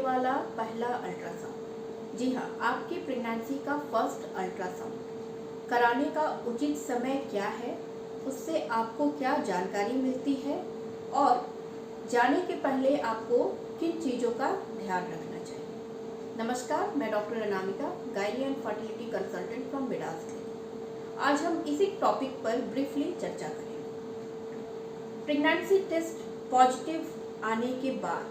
वाला पहला अल्ट्रासाउंड। जी हाँ, आपकी प्रेगनेंसी का फर्स्ट अल्ट्रासाउंड कराने का उचित समय क्या है, उससे आपको क्या जानकारी मिलती है और जाने के पहले आपको किन चीज़ों का ध्यान रखना चाहिए। नमस्कार, मैं doctor Anamika, gynae and fertility consultant from Bidas clinic. आज हम इसी टॉपिक पर ब्रीफली चर्चा करेंगे। प्रेगनेंसी टेस्ट पॉजिटिव आने के बाद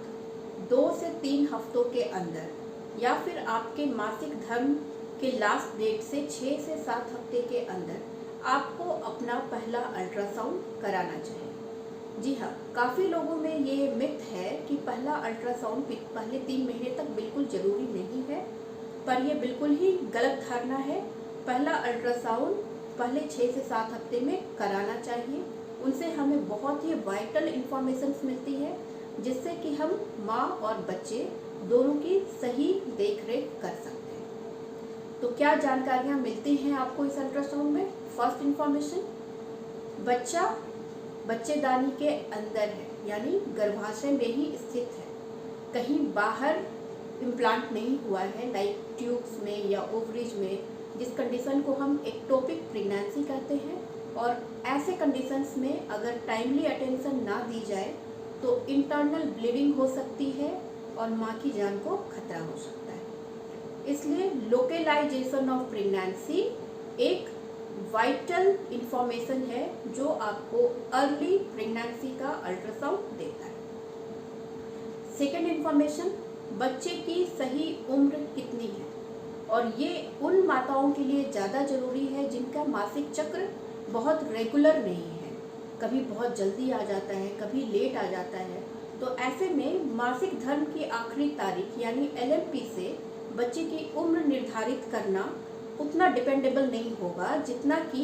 2 से 3 हफ्तों के अंदर या फिर आपके मासिक धर्म के लास्ट डेट से 6 से 7 हफ्ते के अंदर आपको अपना पहला अल्ट्रासाउंड कराना चाहिए। जी हाँ, काफ़ी लोगों में ये मिथ है कि पहला अल्ट्रासाउंड पहले 3 महीने तक बिल्कुल ज़रूरी नहीं है, पर यह बिल्कुल ही गलत धारणा है। पहला अल्ट्रासाउंड पहले 6 से 7 हफ्ते में कराना चाहिए। उनसे हमें बहुत ही वाइटल इंफॉर्मेशन मिलती है, जिससे कि हम माँ और बच्चे दोनों की सही देख रेख कर सकते हैं। तो क्या जानकारियाँ मिलती हैं आपको इस अल्ट्रासाउंड में? फर्स्ट इंफॉर्मेशन, बच्चा बच्चेदानी के अंदर है, यानी गर्भाशय में ही स्थित है, कहीं बाहर इम्प्लांट नहीं हुआ है, लाइक ट्यूब्स में या ओवरीज में, जिस कंडीशन को हम एक्टोपिक प्रेगनेंसी कहते हैं। और ऐसे कंडीशंस में अगर टाइमली अटेंशन ना दी जाए तो इंटरनल ब्लीडिंग हो सकती है और माँ की जान को खतरा हो सकता है। इसलिए लोकेलाइजेशन ऑफ प्रेगनेंसी एक वाइटल इंफॉर्मेशन है जो आपको अर्ली प्रेगनेंसी का अल्ट्रासाउंड देता है। सेकेंड इंफॉर्मेशन, बच्चे की सही उम्र कितनी है, और ये उन माताओं के लिए ज़्यादा जरूरी है जिनका मासिक चक्र बहुत रेगुलर नहीं है, कभी बहुत जल्दी आ जाता है, कभी लेट आ जाता है। तो ऐसे में मासिक धर्म की आखिरी तारीख यानी LMP से बच्चे की उम्र निर्धारित करना उतना डिपेंडेबल नहीं होगा जितना कि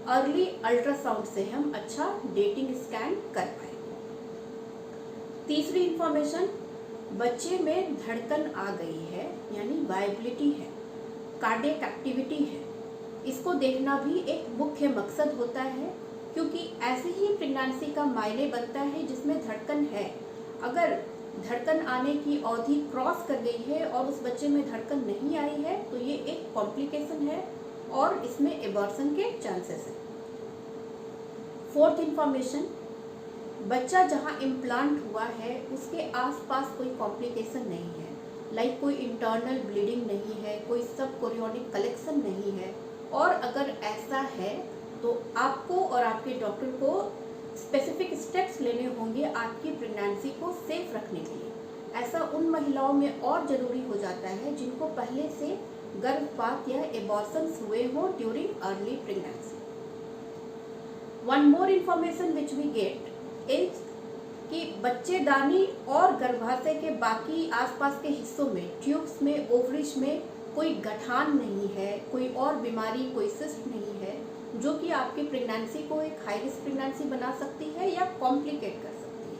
अर्ली अल्ट्रासाउंड से हम अच्छा डेटिंग स्कैन कर पाएंगे। तीसरी इंफॉर्मेशन, बच्चे में धड़कन आ गई है, यानी वाइबिलिटी है, कार्डियक एक्टिविटी है, इसको देखना भी एक मुख्य मकसद होता है, क्योंकि ऐसे ही प्रेगनेंसी का मायने बनता है जिसमें धड़कन है। अगर धड़कन आने की अवधि क्रॉस कर गई है और उस बच्चे में धड़कन नहीं आई है तो ये एक कॉम्प्लिकेशन है और इसमें एबॉर्शन के चांसेस हैं। फोर्थ इंफॉर्मेशन, बच्चा जहां इम्प्लांट हुआ है उसके आसपास कोई कॉम्प्लिकेशन नहीं है, लाइक कोई इंटरनल ब्लीडिंग नहीं है, कोई सब कोरियोनिक कलेक्शन नहीं है। और अगर ऐसा है तो आपको और आपके डॉक्टर को स्पेसिफिक स्टेप्स लेने होंगे आपकी प्रेगनेंसी को सेफ रखने के लिए। ऐसा उन महिलाओं में और ज़रूरी हो जाता है जिनको पहले से गर्भपात या एबॉर्शंस हुए हों during early pregnancy. One more information which we get is कि बच्चेदानी और गर्भाशय के बाकी आसपास के हिस्सों में, ट्यूब्स में, ओवरीज में कोई गठान नहीं है, कोई और बीमारी, कोई सिस्ट नहीं है जो कि आपकी प्रेगनेंसी को एक हाई रिस्क प्रेगनेंसी बना सकती है या कॉम्प्लिकेट कर सकती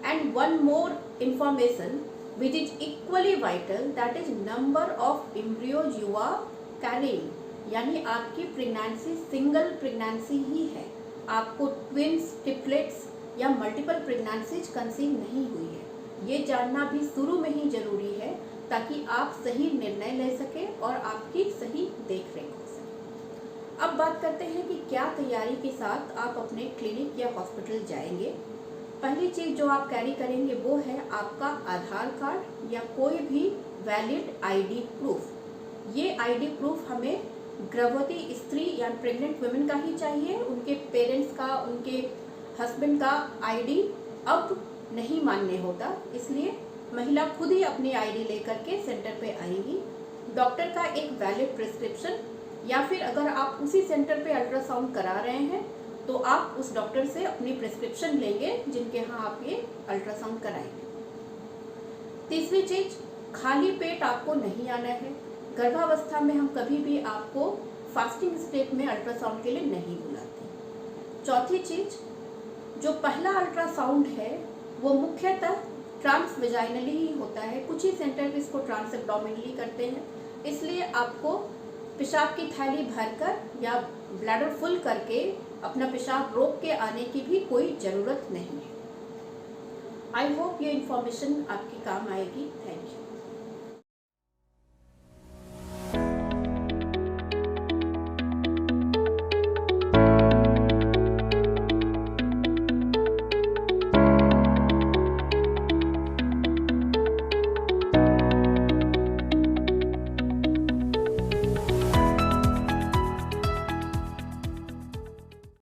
है। And one more information which is equally vital, that is number of embryos you are carrying, यानी आपकी प्रेगनेंसी सिंगल प्रेगनेंसी ही है, आपको ट्विंस, ट्रिपलेट्स या मल्टीपल प्रेगनेंसीज कंसीव नहीं हुई है। ये जानना भी शुरू में ही जरूरी है ताकि आप सही निर्णय ले सकें और आपकी सही देखरेख हो सके। अब बात करते हैं कि क्या तैयारी के साथ आप अपने क्लिनिक या हॉस्पिटल जाएंगे। पहली चीज़ जो आप कैरी करेंगे वो है आपका आधार कार्ड या कोई भी वैलिड ID प्रूफ। ये ID प्रूफ हमें गर्भवती स्त्री या प्रेग्नेंट वुमेन का ही चाहिए, उनके पेरेंट्स का, उनके हस्बैंड का ID अब नहीं मान्य होता, इसलिए महिला खुद ही अपनी ID लेकर के सेंटर पे आएगी। डॉक्टर का एक वैलिड प्रिस्क्रिप्शन, या फिर अगर आप उसी सेंटर पे अल्ट्रासाउंड करा रहे हैं तो आप उस डॉक्टर से अपनी प्रिस्क्रिप्शन लेंगे जिनके यहाँ आप ये अल्ट्रासाउंड कराएंगे। तीसरी चीज, खाली पेट आपको नहीं आना है। गर्भावस्था में हम कभी भी आपको फास्टिंग स्टेट में अल्ट्रासाउंड के लिए नहीं बुलाते। चौथी चीज, जो पहला अल्ट्रासाउंड है वो मुख्यतः ट्रांसवेजाइनली ही होता है, कुछ ही सेंटर पे इसको ट्रांस एब्डोमिनली करते हैं, इसलिए आपको पेशाब की थैली भरकर या ब्लैडर फुल करके अपना पेशाब रोक के आने की भी कोई ज़रूरत नहीं है। आई होप ये इन्फॉर्मेशन आपके काम आएगी। Thank you.